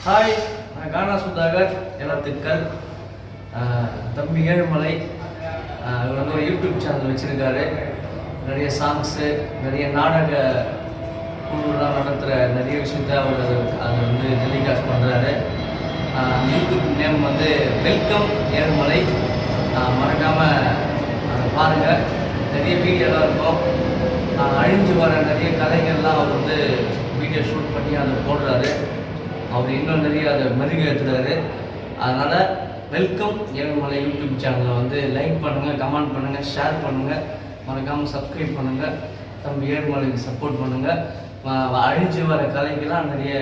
Hi, நான் கானா சுதாகர். எனத்துக்கள் தம்பி ஏழுமலை. இவர் வந்து ஒரு யூடியூப் சேனல் வச்சுருக்காரு. நிறைய சாங்ஸு, நிறைய நாடக குழுலாம் நடத்துகிற நிறைய விஷயத்த அவர் அதை வந்து டெலிகாஸ்ட் பண்ணுறாரு. யூடியூப் நேம் வந்து வெல்கம் ஏழுமலை. மறக்காமல் பாருங்கள். நிறைய வீடியோலாம் இருக்கும். அழிஞ்சு வர நிறைய கலைகள்லாம் அவர் வந்து வீடியோ ஷூட் பண்ணி அதை போடுறாரு. அவர் இன்னும் நிறைய அதை மெருகேற்றுறாரு. அதனால் வெல்கம் ஏழுமலை யூடியூப் சேனலை வந்து லைக் பண்ணுங்கள், கமெண்ட் பண்ணுங்கள், ஷேர் பண்ணுங்கள், மறக்காமல் சப்ஸ்கிரைப் பண்ணுங்கள். தம்பி ஏழுமலைக்கு சப்போர்ட் பண்ணுங்கள். அழிஞ்சு வர கலைக்கெல்லாம் நிறைய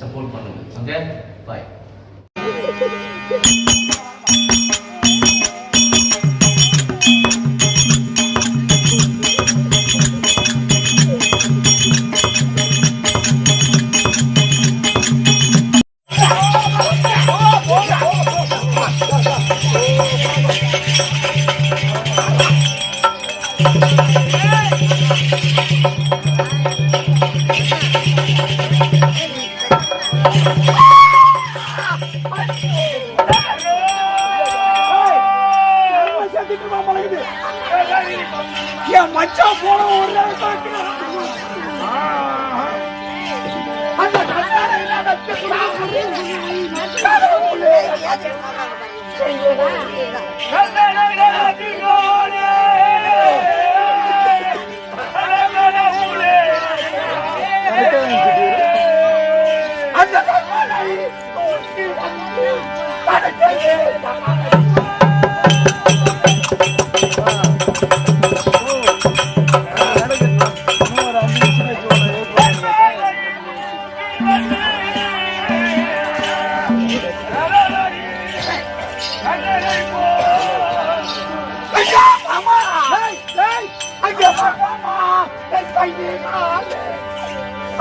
சப்போர்ட் பண்ணுங்கள். ஓகே, பாய். மச்சான் போன ஒரு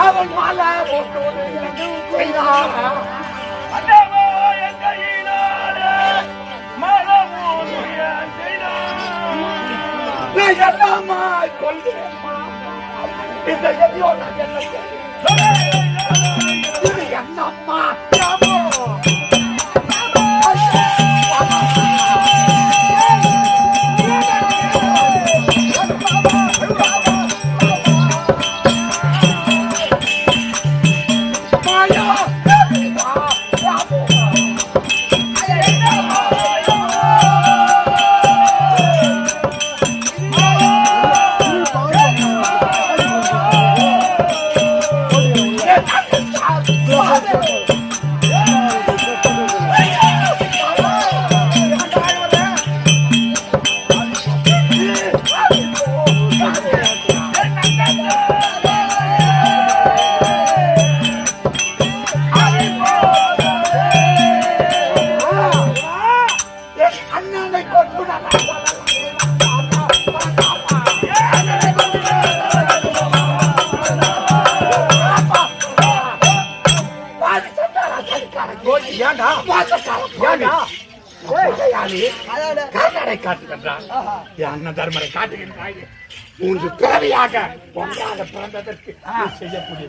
அவன் மாலை போட்டு என்னம்மா அண்ணன் தர்மரை காட்டுகின்றாய். மூன்று பிறவியாக ஒன்றாக பிறந்ததற்கு செய்யக்கூடிய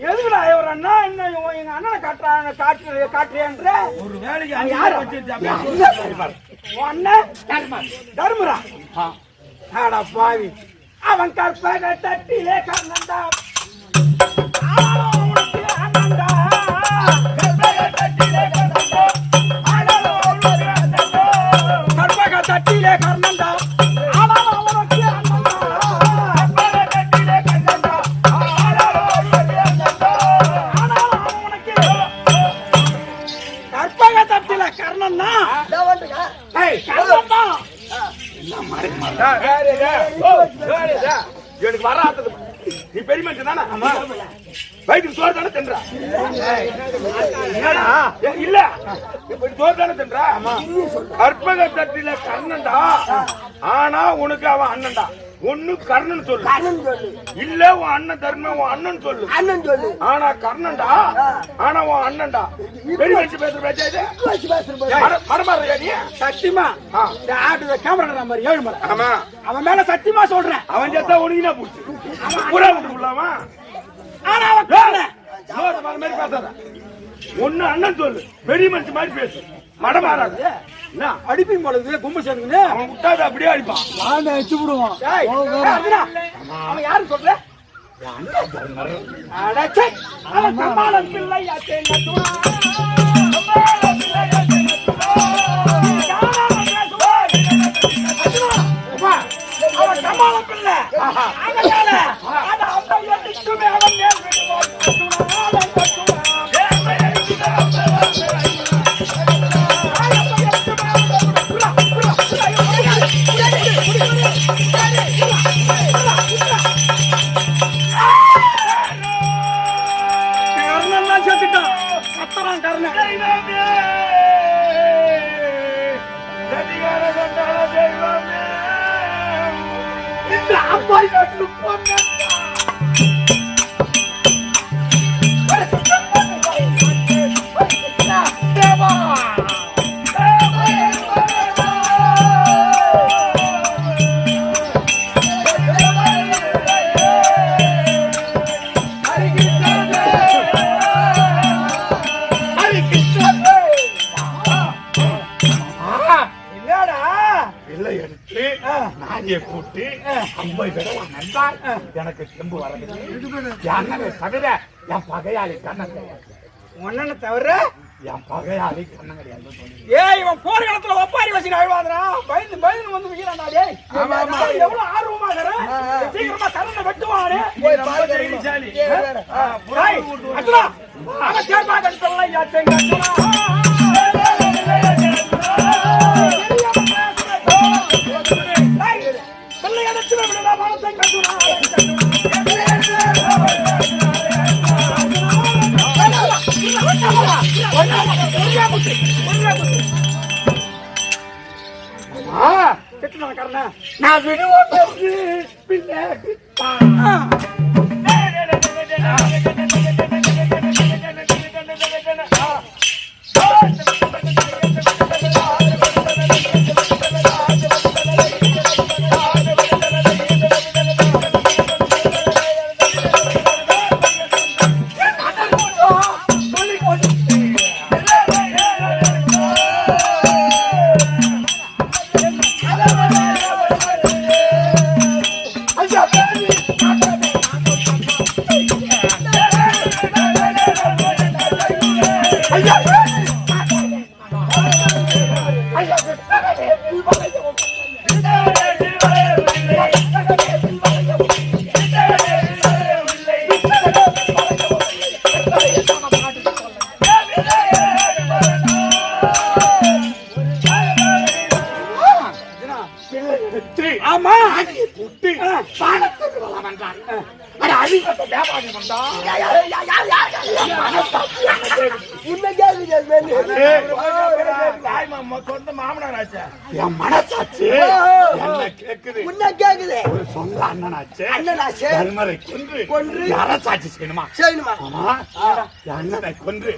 எதுக்குடா ஒரு அண்ணா இன்னும் எங்க அண்ணனை காட்டுறேன்ற ஒரு வேலைக்கு தர்மரா பாவி அவன் கற்பக தட்டிலே கண்ணந்தா தட்டிலே கர்ணந்தா கற்பக தட்டில கர்ணன்னா எனக்கு வராது. நீ பெரிய மனுஷன் தானே? ஆமா. வயிற்றுக்கு சோறு தானே தின்றா? இல்ல சோறு தானே தின்றா? கற்பக தட்டில கர்ணன்டா. ஆனா உனக்கு அவன் அண்ணன்டா. ஒண்ணு கர்ணன் சொல்லு, இல்ல உன் அண்ணன் தர்ம உன் அண்ணன் சொல்லு. ஆனா கர்ணன்டா, ஆனா உன் அண்ணன்டா. பெரிய மனுஷன் பேசுற பேச்சாது மரமாறியா நீ? சத்தியமா கேமரா மாதிரி ஏழு மரம். ஆமா, அவன் மேல சத்தியமா சொல்றேன். அவன் செத்தா உனக்கு பூச்சி பூரா விட்டு விடலாமா? ஆனா அவன் பேசாத. ஒண்ணு அண்ணன் சொல்லு, பெரிய மனுஷன் மாதிரி பேசு. மடம் மாறாது. என்ன அடிப்பீங்க போல கும்பல் சேர்ந்துங்க. அவன் விட்டாது அப்படியே அடிப்பான். நான் அடிச்சு விடுவான். அவன் யாரு சொல்ற? சம்மாளம் பிள்ளை சம்மாளம் பிள்ளை கூட்டி 50 தடவை நன்றால் எனக்கு தெம்பு வரவில்லை. என்னை தவிர என் பகையாளி கண்ணன் ஒன்னனை தவிர என் பகையாளி கண்ணன் கிடையாது. ஏய் இவன் போர் காலத்துல ஒப்பாரி வச்சு அழுவாதரா. பயந்து பயந்து வந்து விக்கிறான். டேய் எவ்வளவு ஆர்வமா இருக்கற. சீக்கிரமா கண்ணனை வெட்டுவானே. போய் பாரு தைரியசாலி. அண்ணா அவ சேர்மா கட்டல யாச்சங்க அண்ணா. நான் விடுவோம் பிள்ளை அரசாட்சி செய்யணுமா? அண்ணனை கொன்று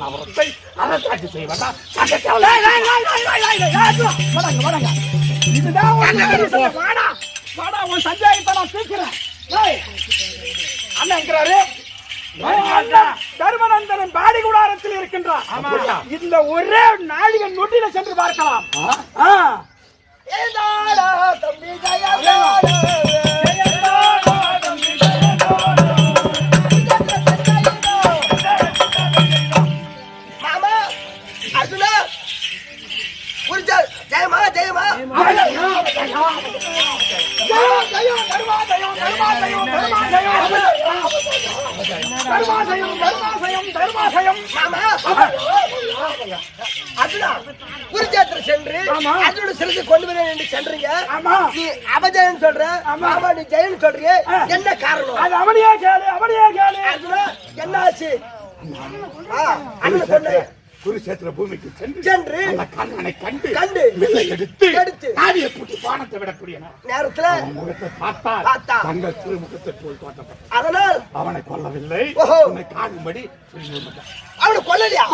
அவரத்தை அரசாட்சி செய்வதா? சஞ்சயத்தை நான் தீர்க்கிறேன். அண்ணன் இருக்கிறாரு. தர்மநந்தனின் பாடி கூடாரத்தில் இருக்கின்றார். இந்த ஒரே நாளிகை நொட்டில சென்று பார்க்கலாம். ஜெயமா ஜெயமா குருஜேத்திர சென்று அதோட சிறந்து கொண்டு வரேன் என்று சென்றீங்க. நீ அவஜயன் சொல்ற, மாமா நீ ஜெயன் சொல்றீங்க, என்ன காரணம்? அது அவனையே கேளு, அவனையே கேளு. என்ன ஆச்சு? அண்ணன் சொன்ன குருஷேத்திர பூமிக்கு சென்று கண்ணனை கண்டு கண்டு எடுத்து நாடியை பூட்டி பானத்தை விடக்கூடிய நேரத்துல முகத்தை பார்த்தா தங்கள் திருமுகத்தை போல் தோட்டப்பட்ட. அதனால் அவனை கொல்லவில்லை, உன்னை காணும்படி அவனை கொல்லலையா?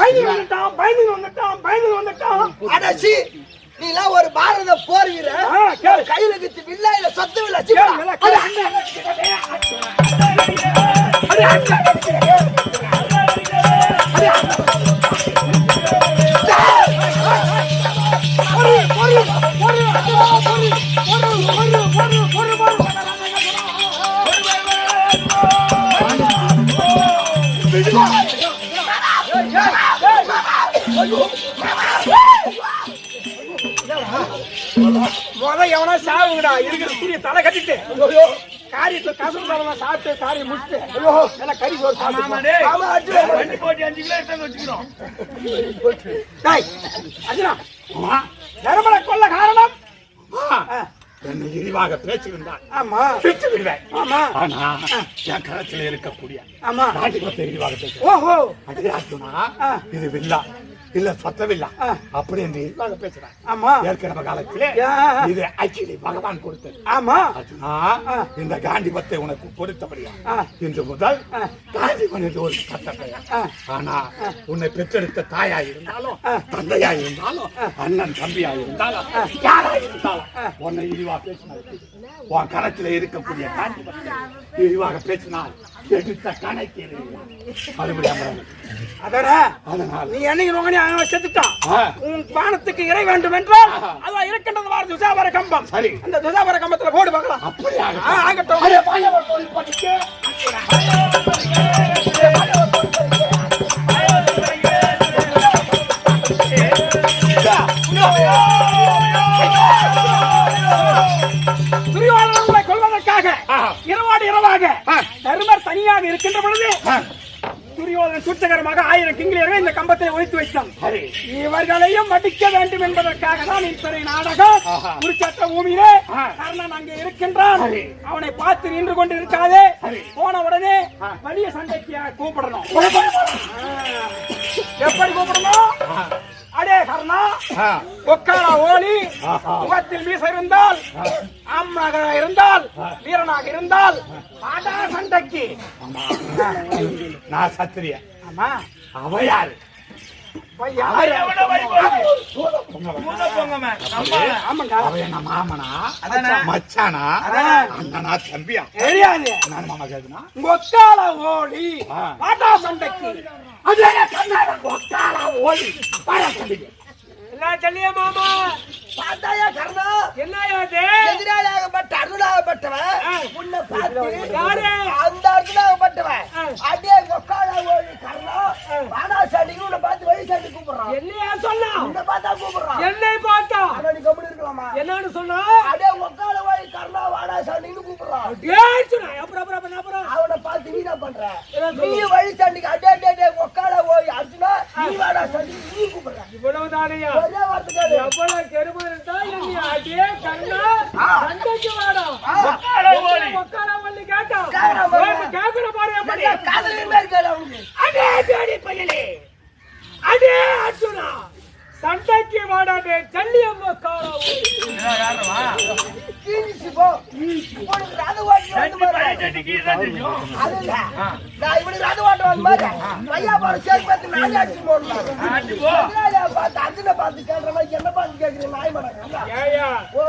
பயந்து வந்துட்டான். அடச்சி நீ எல்லாம் ஒரு பாரத போர் வீரர், கையில கித்து வில்லையில சொத்து வில்ல எவனா சாவுங்கடா இருக்கிற சூரிய தலை கட்டிட்டு காரியத்தை கசம் சாப்பிட்டு காரியம் முடிச்சுட்டு நல்லா கறி சோறு வண்டி போட்டு 5 கிலோ எடுத்து வச்சுக்கிறோம். அர்ஜுனா நரம்பல கொல்ல காரணம் என்னை இழிவாக பேசியிருந்தான். ஆமா பிச்சு விடுவேன். ஆமா ஆனா என் கரத்தில் இருக்கக்கூடிய ஆமா நாட்டுக்கு இழிவாக பேசுறேன். ஓஹோ அதே அர்ஜுனா இது வில்லா இல்ல சத்தவில்லா அப்படி என்று இழிவாக பேசுறேன். ஆமா ஏற்கனவே காலத்திலே இது ஆக்சுவலி பகவான் கொடுத்தது. ஆமா அர்ஜுனா இந்த காண்டிபத்தை உனக்கு கொடுத்தபடியா இன்று முதல் காண்டிபன் என்று ஒரு சட்டப்பெயர். ஆனா உன்னை பெற்றெடுத்த தாயா இருந்தாலும் தந்தையா இருந்தாலும் அண்ணன் தம்பியா இருந்தாலும் யாரா இருந்தாலும் உன்னை இழிவா பேசினார் உன் கணக்கில் இருக்கக்கூடிய காண்டிபத்தை இழிவாக பேசினால் எடுத்த கணக்கு மறுபடியும் அதனால் நீ என்னைக்கு செத்துட்டான். உன் பானத்துக்கு இறை வேண்டும் என்றால் அதான் இருக்கின்றது துசாபர கம்பம். சரி அந்த துசாபர கம்பத்துல போடு பார்க்கலாம். அப்படியாக ஆகட்டும். துரியோதனனை கொல்வதற்காக இரவோடு இரவாக தருமர் தனியாக இருக்கின்ற பொழுது துரியோதனன் சூட்சகரமாக 1000 கிங்கிலியர்கள் இந்த கம்பத்தை ஒழித்து வைத்தான். இவர்களையும் மடிக்க வேண்டும் என்பதற்காக தான் இத்தனை நாடகம். குருச்சேத்திர பூமியிலே கர்ணன் அங்கே இருக்கின்றான். அவனை பார்த்து நின்று கொண்டு இருக்காதே. போன உடனே வலிய சண்டைக்கு கூப்பிடணும். எப்படி கூப்பிடணும்? அடே கர்ணா, ஒக்காரா ஓலி, முகத்தில் மீசை இருந்தால், ஆம்னாக இருந்தால், வீரனாக இருந்தால், ஆடா சண்டைக்கு. நான் சத்திரிய. ஆமா அவ யாரு? மாமனா மச்சானா அண்ணனா தம்பியா தெரியாது. நான் மாமா கேக்குனா ஒக்காரா ஓலி ஆடா சண்டைக்கு. அதே கண்ணாட ஒக்காரா ஓலி ஆடா சண்டைக்கு. என்ன சொல்லிய மாமா? பார்த்தாயா கர்ணா? என்னையாது எதிராளியாகப்பட்ட அருளாகப்பட்டவன் உன்னை பார்த்து யாரு? அந்த அருளாகப்பட்டவன் அப்படியே ஒக்கால ஓடி கர்ணா வாடா சாண்டிக்கு உன்னை பார்த்து வழி சாண்டி கூப்பிடுறான். என்னையா சொன்னா? உன்னை பார்த்தா கூப்பிடுறான். என்னை பார்த்தா? ஆனா நீ கம்பெனி இருக்கலாமா? என்னன்னு சொன்னா? அப்படியே ஒக்கால ஓடி கர்ணா வாடா சாண்டின்னு கூப்பிடுறான். அப்புறம் அவனை பார்த்து நீ என்ன பண்ற? நீ வழி சாண்டிக்கு அடே ஒக்கால ஓடி அர்ஜுனா நீ வாடா சாண்டி நீ கூப்பிடுற. இவ்வளவுதானையா? ஒரே வார்த்தை எவ்வளவு கெருமை இருந்தா என்னைய அடே கர்ணா சண்டைக்கு வாடா ஒக்காரா ஓடி கேட்டா கேக்குற பாரு. எப்படி காதலின் மேல் கேளு அவனுக்கு. அடே தேடி பையலே, அடே அர்ஜுனா சண்டைக்கு வாடாடே சல்லியம்மா காரா கீழ்ச்சி போ. உனக்கு ரத ஓட்டு வந்து நான் இவனுக்கு ரத ஓட்டு வந்து மாதிரி பையா போற சேர்த்து பார்த்து நானே அடிச்சு போடலாம். பார்த்து அர்ஜுனை பார்த்து கேட்கற மாதிரி என்ன பார்த்து கேட்கிறேன் நாய் மடம். ஓ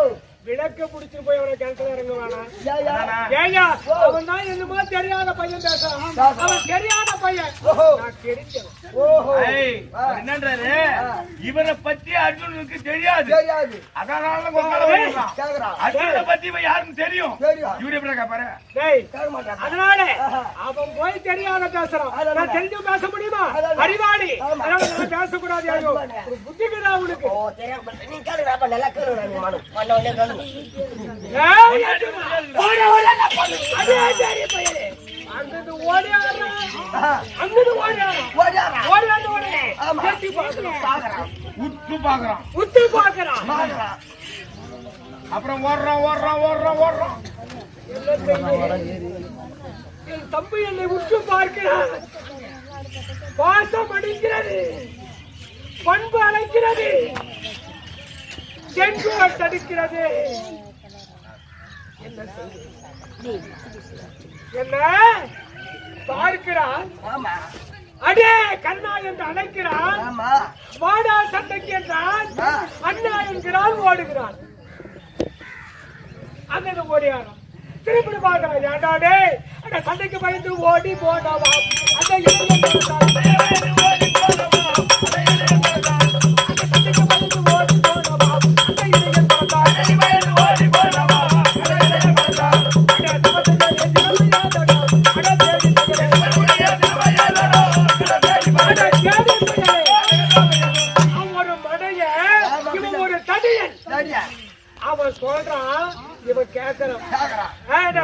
விளக்க புடிச்சு போய் அவனை கிணத்துல இறங்க வேணாம். அவன் தான் என்னமோ தெரியாத பையன் பேசுறான். அவன் தெரியாத பையன். என்னன்றாரு இவரை பத்தி அர்ஜுனுக்கு தெரியாது. அதனால அர்ஜுனை பத்தி இவன் யாருன்னு தெரியும். இவரு எப்படி பாரு. அதனால அவன் போய் தெரியாத பேசுறான். நான் தெரிஞ்சு பேச முடியுமா? அறிவாளி பேசக்கூடாது. யாரோ புத்திக்குதா அவனுக்கு? நீ கேளு நல்லா கேளு. அப்புறம் ஓடுறான். என் தம்பி என்னை உற்று பார்க்கிறான். பாசம் அடிக்கிறது, பண்பு அழைக்கிறது, செங்குவர் தடுக்கிறது. என்ன பார்க்கிறான்? அடே கண்ணா என்று அழைக்கிறான். வாடா சண்டைக்கு என்றான். அண்ணா என்கிறான். ஓடுகிறான். அங்க ஓடியாரான். திருப்பி பார்க்கிறான். ஏண்டாடே அட சண்டைக்கு பயந்து ஓடி போனவா அந்த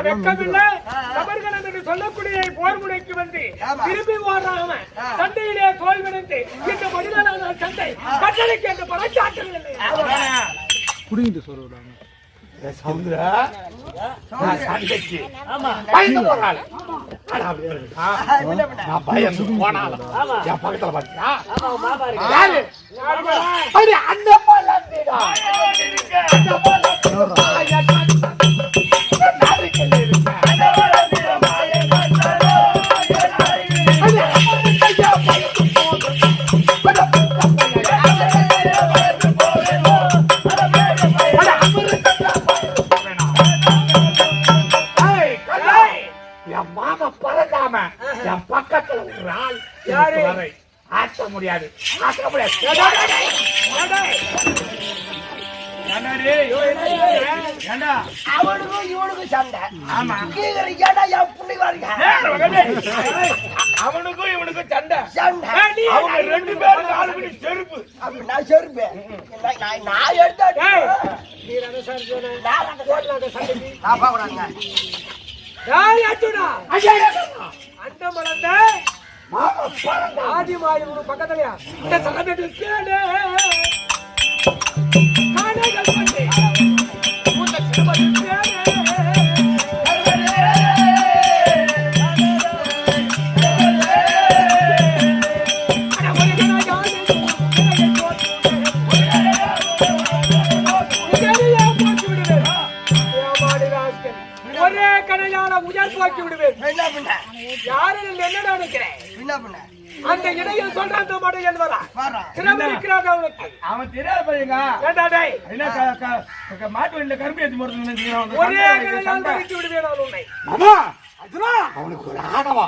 வெக்கமில்லை சபர்கணம் என்று சொல்லக்கூடிய போர் முனைக்கு வந்து திரும்பி ஓடுறாங்க சண்டையிலே தோல்விடைந்து இந்த மனிதனான சண்டை கட்டளைக்கு என்று படைச்சாற்றல் இல்லை குடிங்கிட்டு சொல்லுவாங்க சவுந்தரா சண்டைக்கு பயந்து போறாள். நான் பயந்து போனாலும் என் பக்கத்துல பாத்தியா யாரு அடி அந்த பழந்திடா அந்த பழந்திடா என் மாமா பறந்தாம என் பக்கத்துல ஒரு ஆள் யாரு ஆட்ட முடியாது அவனுக்கும் இவனுக்கும் சண்டை. ஏடா என் புள்ளி வாருங்க அவனுக்கும் இவனுக்கும் சண்டை சண்டை. அவங்க ரெண்டு பேரும் ஆளு பிடி செருப்பு அப்படி நான் செருப்பேன் நான் எடுத்தேன் நான் பாக்குறாங்க அந்த மலர்ந்த ஆதிமாயோட பக்கத்துலயா இந்த சகதட்டு கேளு காணைகள் பண்ணி உன்னை சிறுமதி கேளு ஒரே கடையால உயர் போக்கி விடுவேன். யாரு என்ன நினைக்கிறேன் அந்த இடையில் சொல்றான் மாட்டேன் என்பதா இருக்கிறாங்க அவனுக்கு அவன் தெரியாத பையங்க ஏண்டா டேய் மாட்டு வண்டியில கரும்பு ஏற்றி போறது ஒரே கடையால் தடுத்து விடுவேன் நான் உன்னை. அவனுக்கு ஒரு ஆடவா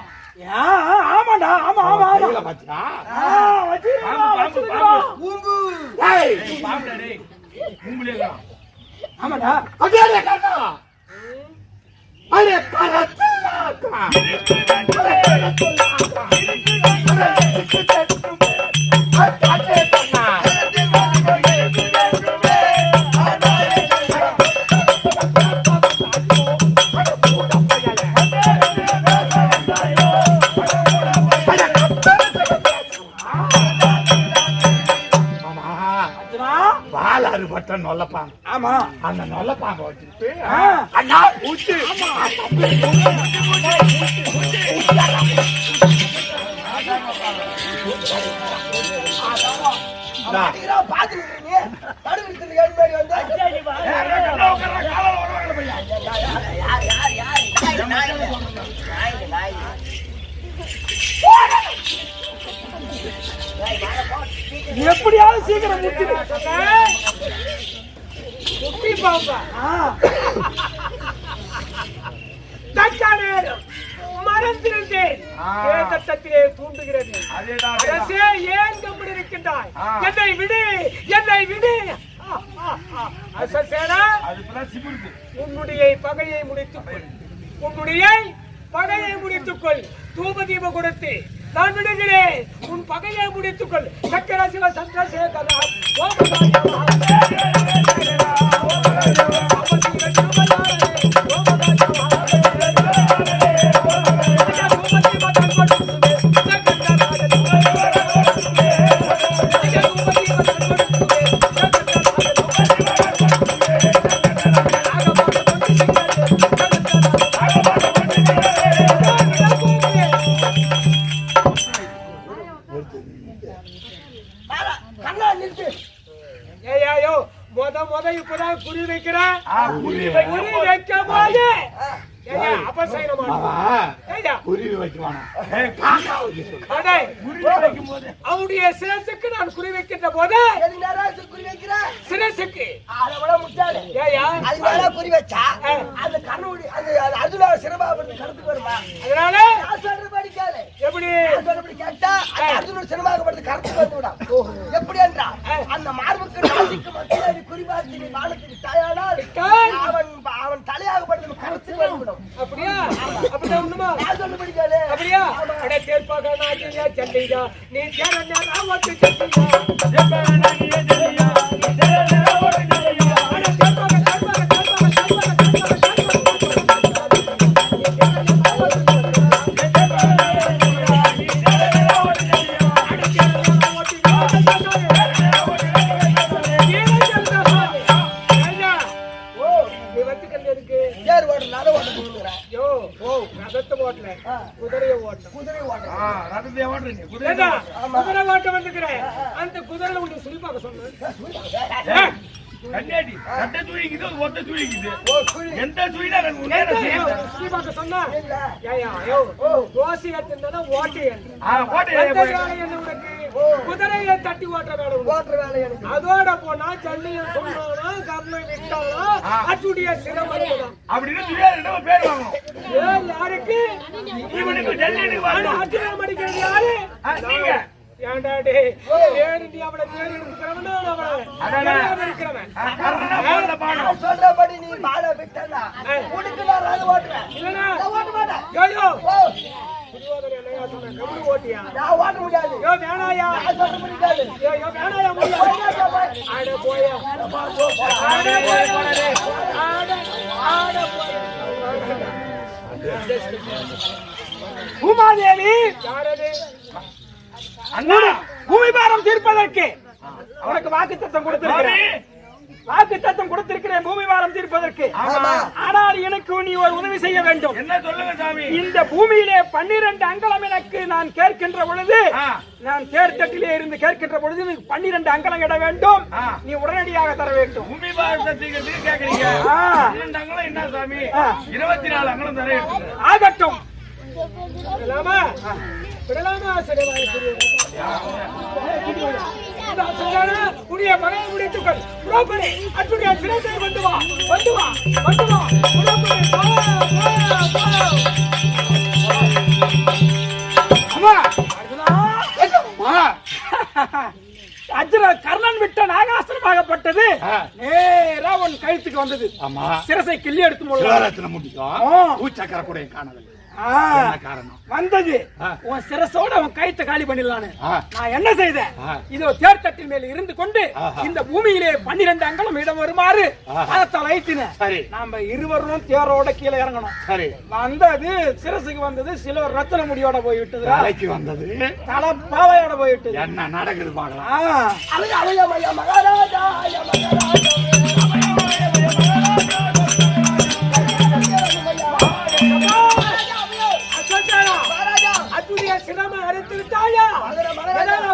ஆமாடா ஆமா ஆமா ஆமா பாத்தியா ஆமாடா அரே கரத்துலாக்கா பாலாறு பட்ட நொல்லப்பாங்க ஆமா அந்த நொல்லப்பாங்க வச்சுட்டு அண்ணா ஊச்சு எப்படியாவது சீக்கிரம் முடிச்சிடு முட்டி பாப்பா தக்காளேரும் மறந்திருந்தேன் தேசத்திலே தூண்டுகிறது அரசே ஏன் கம்படி இருக்கின்றாய் என்னை விடு என்னை விடு அசசேனா உன்னுடைய பகையை முடித்துக்கொள் உன்னுடைய பகையை முடித்துக்கொள் தூப தீப கொடுத்து நான் விடுகிறேன் உன் பகையை முடித்துக்கொள் சக்கர சிவ சந்திரசேகரா ஏய்யோ மொத இப்பதான் குறி வைக்கிறேன் குறி வைக்கும் போது அவனுடைய சிரசுக்கு நான் குறி வைக்கின்ற போது சிரசுக்கு குறி வச்சா அந்த கண்ணு அதுல சிரமாபுரத்து கருத்துக்கு வருமா அதனால எப்படி கேட்டா அர்ஜுனோட சிரமாகப்படுத்து கருத்துக்கு வந்து விடா எப்படி என்றா அந்த மார்புக்கு நாசிக்கு மத்தியில் குறிபார்த்து வானத்துக்கு தாயானால் அவன் தலையாகப்படுத்து கருத்துக்கு வந்துவிடும் அப்படியா அப்படியா ஒண்ணுமா சொல்லுபடிக்காலே அப்படியா அட தேர்ப்பாக நாட்டியா சண்டையா நீ சேரண்ணா நான் வந்து சண்டையா தேர்ப்பாக நாட்டியா சண்டையா நீ சேரண்ணா நான் வந்து சண்டையா அட தேர்ப்பாக குதிரை ஓட்டுறேன். ரதத்தை ஓட்டுற நீ குதிரை ஏண்டா, குதிரை ஓட்ட வந்துக்கிறேன் அந்த குதிரையில உன்னை சுழிப்பாக்க சொன்னேன். கண்ணாடி கட்ட சுழிக்குது ஒத்த சுழிக்குது ஓ சுழி எந்த சுழினா சுழிப்பாக்க சொன்னா ஏயா யோ தோசை ஏத்துனா ஓட்டை ஓட்டை அந்த வேலை என்ன உனக்கு குதிரையை தட்டி ஓட்டுற வேலை உனக்கு. ஓட்டுற வேலை எனக்கு. அதோட போனா ஜல்லியை சொன்னானா கர்ணை விட்டானா அச்சுடைய சிரமம் அப்படின்னு சுழியா பேர் வாங்கணும். யாருக்கு இவனுக்கு ஜல்லிக்கு வாங்கணும். அச்சுடைய மடிக்கிறது யாரு நீங்க ஏண்டா டேய் பேரு நீ அவளை பேர் எடுக்கிறவனா அவளை இருக்கிறவன் கர்ணனா போல பாடம் சொல்றபடி நீ மாட விட்டனா உனக்கு நான் ரத ஓட்டுறேன். இல்லனா நான் ஓட்ட மாட்டேன். யோயோ ஓ புரியாதே என்னையா சொன்ன கபடி ஓட்டியா நான் ஓட்ட முடியாது. யோ வேணாயா நான் சொல்ல முடியாது. யோ வேணாயா முடியாது ஆட போயா ஆட போடே ஆட போயா உமாதேவி யாரது அண்ணா பூமி பாரம் தீர்ப்பதற்கு அவனுக்கு வாக்குத்தத்தம் கொடுத்திருக்கிறேன். வாக்குத்தத்தம் கொடுத்திருக்கிறேன் பூமி பாரம் தீர்ப்பதற்கு. ஆனால் எனக்கு நீ ஒரு உதவி செய்ய வேண்டும். என்ன சொல்லுங்க சாமி? இந்த பூமியிலே 12 அங்கலம் எனக்கு நான் கேட்கின்ற பொழுது நான் தேர்தட்டிலே இருந்து கேட்கின்ற பொழுது 12 அங்கலம் இட வேண்டும். நீ உடனடியாக தர வேண்டும். பூமி பாரதத்துக்கு கேக்குறீங்க. 12 அங்கலம் என்ன சாமி? 24 அங்கலம் தர எடுத்து ஆகட்டும். விடலாமா விடலாமா சிறைவாய் உடைய மகனை முடித்துக்கள் புரோபடி அத்துடைய சிரத்தை கொண்டு வா கொண்டு வா கொண்டு வா அம்மா அர்ஜுன கர்ணன் விட்ட நாகாசுரமாகப்பட்டது நேரா உன் கழுத்துக்கு வந்தது. சிரசை கிள்ளி எடுத்து ஊச்சக்கரை கூட காணவில்லை. காரணம் வந்தது உன் சிரசோட உன் கைத்தை காலி பண்ணிடலான்னு நான் என்ன செய்தேன்? இதோ தேர்தட்டின் மேல இருந்து கொண்டு இந்த பூமியிலே 12 அங்கலம் இடம் வருமாறு அதத்தால் வைத்தினேன். நாம இருவரும் தேரோட கீழே இறங்கணும். சரி வந்தது சிரசுக்கு வந்தது சில ரத்தன முடியோட போய் விட்டது. வந்தது தலை பாவையோட போய் விட்டது. என்ன நடக்குது பாக்கலாம். அலைய அலைய மகாராஜா அத்துடைய சிரம அறுத்து விட்டாயா?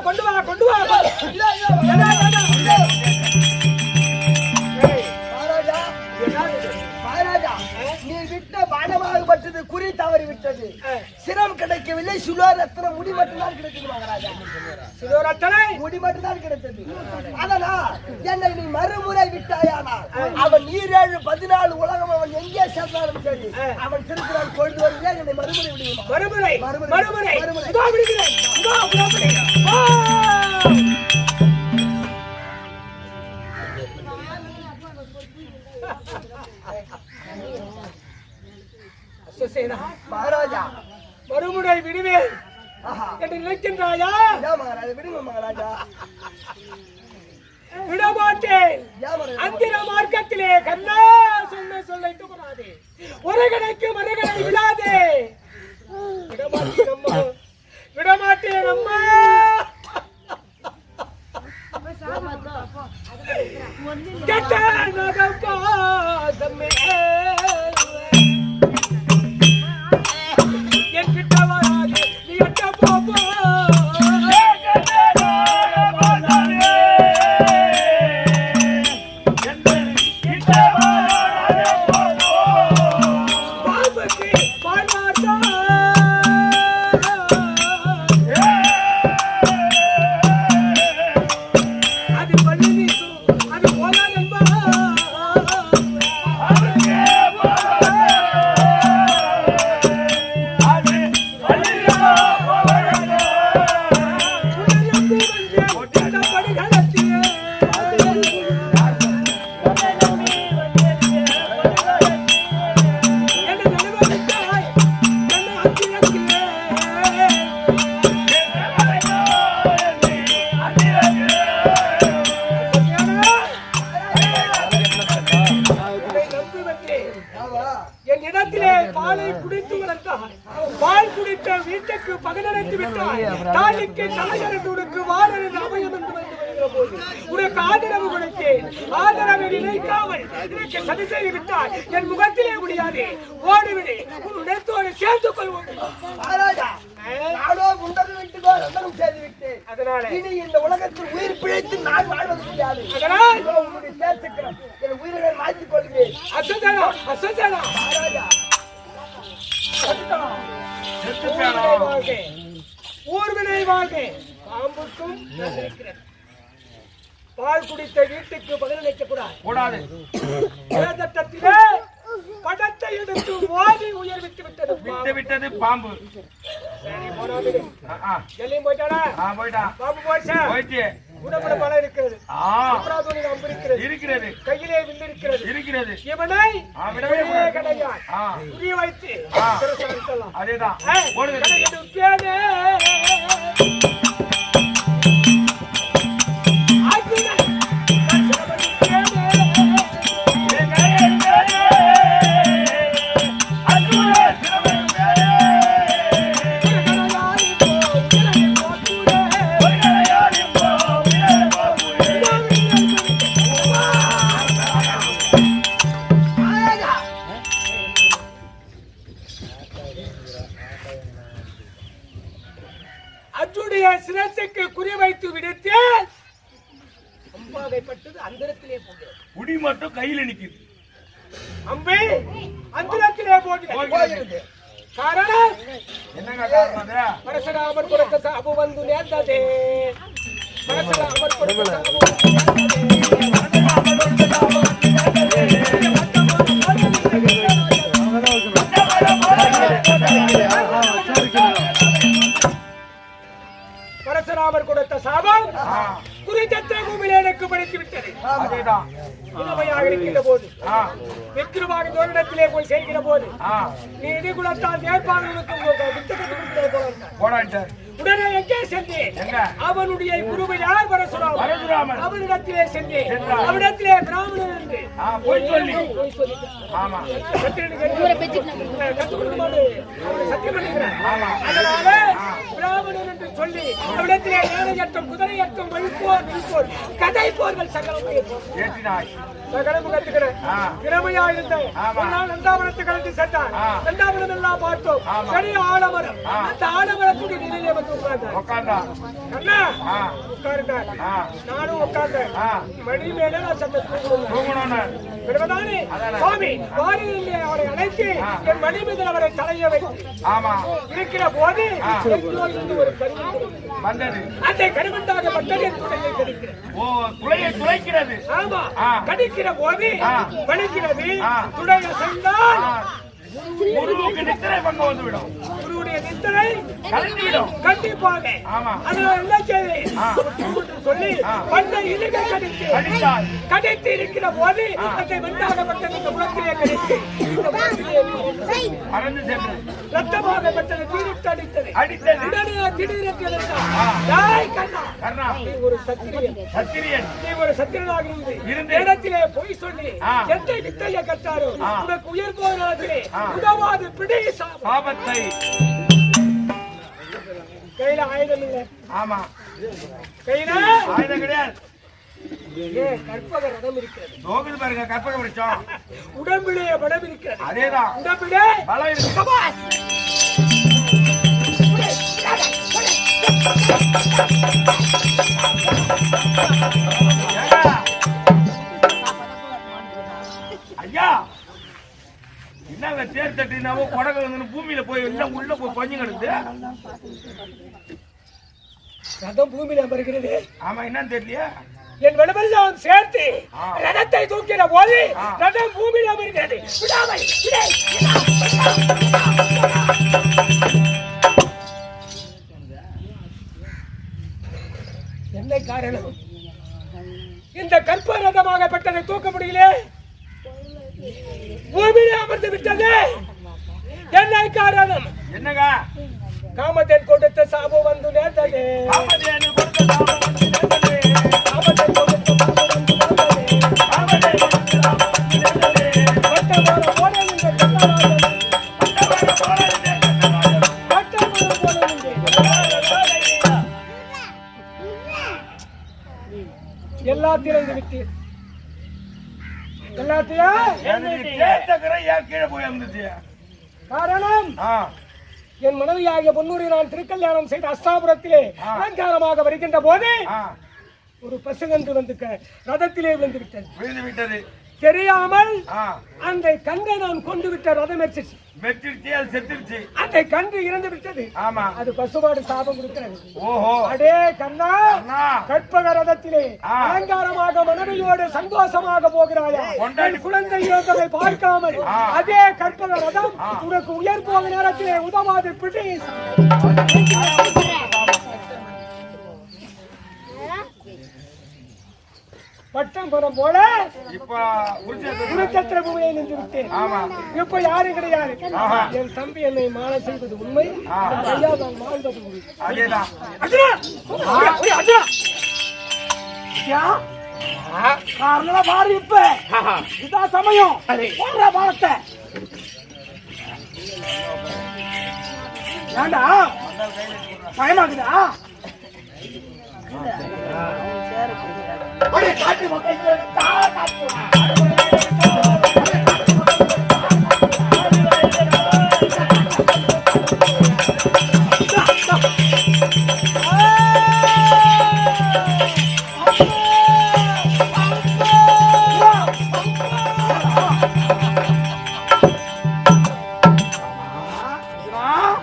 கொண்டு வா கொண்டு வா. மகாராஜா நீ விட்ட பானமாகப்பட்டது குறி தவறி விட்டது. சிரம் கிடைக்கவில்லை. சுலோரத்ன முடி மட்டும்தான் கிடைத்தது மகாராஜா. சுலோரத்னை முடி மட்டும்தான் கிடைத்தது. அதனால் என்னை நீ மறுமுறை விட்டாயானால் அவன் 14 உலகம் அவன் எங்கே சேர்ந்தாலும் சரி அவன் திருக்குறள் கொண்டு வருகிறேன். என்னை மறுமுறை விடுவோம். மறுமுறை மறுமுறை இதோ விடுகிறேன். இதோ புறப்படு. மகாராஜா மறுமுறை விடுவேன் என்று நினைக்கின்றாயா? மகாராஜா விடுங்க மகாராஜா. விடமாட்டேன். அந்திர மார்க்கத்திலே கண்ணா சொன்ன சொல்லை தூராதே. ஒருகணைக்கு மறுகணை விடாதே. விடமாட்டேன் அம்மா விடமாட்டேன் அம்மா. கெட்ட நகப்பாசமே என் கிட்ட வராது நீ எட்ட போப்போ. என்னிடத்திலே பாலை குடித்து வளர்த்தாய். பால் குடித்த வீட்டுக்கு பகலடைத்து விட்டாய். தாய்க்கு தலையறந்துக்கு வாழறின் அபயம் என்று வந்து வருகிற போது உனக்கு ஆதரவு கொடுத்தேன். ஆதரவை நினைக்காமல் எனக்கு சதி செய்து விட்டாய். என் முகத்திலே முடியாது. ஓடிவிடு. உன் இடத்தோடு சேர்த்துக் கொள்வோம். மகாராஜா நானோ உண்டது விட்டுக்கோ ரத்தனம் செய்து விட்டேன். அதனால இனி இந்த உலகத்தில் உயிர் பிழைத்து நான் வாழ்வது முடியாது. அதனால் இதோ உன்னுடைய பேச்சுக்கிறேன். என் உயிரை நான் மாற்றிக் கொள்கிறேன். அசஞ்சனா மகாராஜா ஊர்வினை வாழ்க பாம்புக்கும் இருக்கிறது. பால் குடித்த வீட்டுக்கு பதிலளிக்க கூடாது. வேதத்திலே படத்தை எடுத்து மோதி உயர்வித்து விட்டது பாம்பு. சரி போனாது. எல்லையும் போயிட்டானா? போயிட்டான். பாம்பு போயிடுச்சு. உடம்புல பலம் இருக்கிறது. அபராதோனில் அம்பு இருக்கிறது. கையிலே வில் இருக்கிறது. இவனை விடவே கிடையாது. புரிய வைத்து அதேதான் அர்ஜுனுடைய சிரசுக்கு குறிவைத்து விடுத்து அம்பாவைப்பட்டது அந்தரத்திலே போகிறது. குடி மட்டும் கையில நிக்குது. அம்பை அந்தரத்திலே போகிறது. காரணம் என்னங்க காரணம்? பரசுராமர் கொடுத்த சாபு வந்து நேர்ந்ததே. பரசுராமர் கொடுத்த சாபு வந்து பரசுராமர் கொடுத்த சாபம் குறித்த பூமியிலே எனக்கு படித்து விட்டது. இளமையாக இருக்கின்ற போது விக்கிரமாக தோரிடத்திலே போய் சேர்க்கிற போது நீ இடி குலத்தால் உடனே எங்கே சென்றேன்? அவனுடைய குருவையார் பரசுராமர் அவனிடத்திலே சென்றேன். அவனிடத்திலே பிராமணன் என்று சத்தியம் பண்ணுகிறேன். அதனால பிராமணன் என்று சொல்லி அவனிடத்திலே யானையற்றம் குதிரையற்றம் வழிபோர் கதை போர்கள் சகலமும் கத்துக்கிறேன். திறமையா இருந்தேன். நந்தாபுரத்தை கலந்து சென்றான். நந்தாபுரம் எல்லாம் பார்த்தோம். பெரிய ஆலமரம். அந்த ஆலமரத்துடைய நிலையிலே வந்து உட்கார்ந்தார். நானும் உட்கார்ந்தேன். மணி மேல நான் சட்டை சுவாமி வாரியிலே அவரை அழைத்து என் மணி மீது அவரை தலைய வைத்து இருக்கிற போது ஒரு கருவண்டு அந்த கருவண்டாக பட்டதை துளைக்கிறது. ஆமா கடிக்கிற போது வலிக்கிறது. துடைய சென்றால் குருவுக்கு நித்திரை பங்கு வந்துவிடும். குருவுடைய நித்திரை கலந்துவிடும் கண்டிப்பாக. அதனால என்ன செய்தி சொல்லி பண்டை இழுக கடித்து இருக்கிற போது அதை வெண்டாகப்பட்ட இந்த குளத்திலே கடித்து பறந்து சென்று ரத்தமாகப்பட்டது தீரிட்டு அடித்தது. உடனே திடீரென்று நீ ஒரு சத்திரியன். நீ ஒரு சத்திரனாக இருந்து இடத்திலே பொய் சொல்லி எந்த வித்தையை கட்டாரோ உனக்கு உயர் போராதிலே உதவாது பிடி சாபத்தை. கையில ஆயுதம் இல்லை. ஆமா கையில ஆயுதம் கிடையாது. கற்பக ரதம் இருக்கிறது. நோக்குது பாருங்க கற்பக விருட்சம். உடம்பிலே பலம் இருக்கிறது. அதேதான் உடம்பிலே பலம் இருக்கு. ஐயா என்னங்க தேர் தட்டினாவோ கொடகு வந்து பூமியில போய் எல்லாம் உள்ள போய் பஞ்சு கிடக்குது. ரதம் பூமியில அமர்கிறது. ஆமா என்னன்னு தெரியலையா? என் விடமெல்லாம் சேர்த்து ரதத்தை தூக்கிற போது ரதம் பூமியில அமர்கிறது. என்ன காரணம்? இந்த கற்ப ரதமாகப்பட்டதை தூக்க முடியல. பூமியிலே அமர்ந்து விட்டது. என்ன காரணம்? என்னங்க? காமதேன் கொடுத்த சாபம் வந்து நேர்ந்தது. காமதேன் கொடுத்த சாபம் வந்து நேர்ந்தது. காமதேன் கொடுத்த சாபம் வந்து நேர்ந்தது. காமதேன் கொடுத்த சாபம் வந்து நேர்ந்தது. வட்டமான போல இந்த கண்ணாராஜன். வட்டமான போல இந்த கண்ணாராஜன். வட்டமான போல இந்த எல்லாம் திறந்து விட்டீர். எல்லாத்தையும் கீழே போய் இருந்துச்சு. காரணம் என் மனைவியாகிய பொன்னூரை நான் திருக்கல்யாணம் செய்த அஸ்தாபுரத்திலே அலங்காரமாக வருகின்ற போது ஒரு பசுகன்று வந்து ரதத்திலே விழுந்து விட்டது. விழுந்து விட்டது தெரியாமல் அந்த கன்றை நான் கொண்டு விட்ட ரதம் மெச்சிச்சு. அது செத்துருச்சு. அந்த கன்று இறந்து விட்டது. ஆமா, அது பசுமாடு சாபம் கொடுக்கிறது. ஓஹோ, அடே கண்ணா, கற்பக ரதத்திலே அலங்காரமாக மனைவியோடு சந்தோஷமாக போகிறாயா? குழந்தை இறந்ததை பார்க்காமல் அதே கற்பக ரதம் உனக்கு உயர் போக நேரத்திலே உதவாது பிடி பட்டம் படம் போல குருச்சத்திர பூமியை நின்று விட்டேன். இப்ப யாரும் கிடையாது. என் தம்பி என்னை மாலை செய்வது உண்மை, ஐயா நான் வாழ்வது உண்மை. பாரு, இப்ப இதான் சமயம். போடுற பாலத்தை ஏண்டா பயமாக்குதா?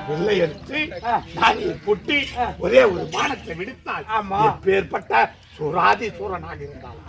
வெள்ளை எடுத்து பொட்டி ஒரே ஒரு பானத்தை விடுத்தால் பேர்பட்ட சுராதி சூரனாக இருந்தால்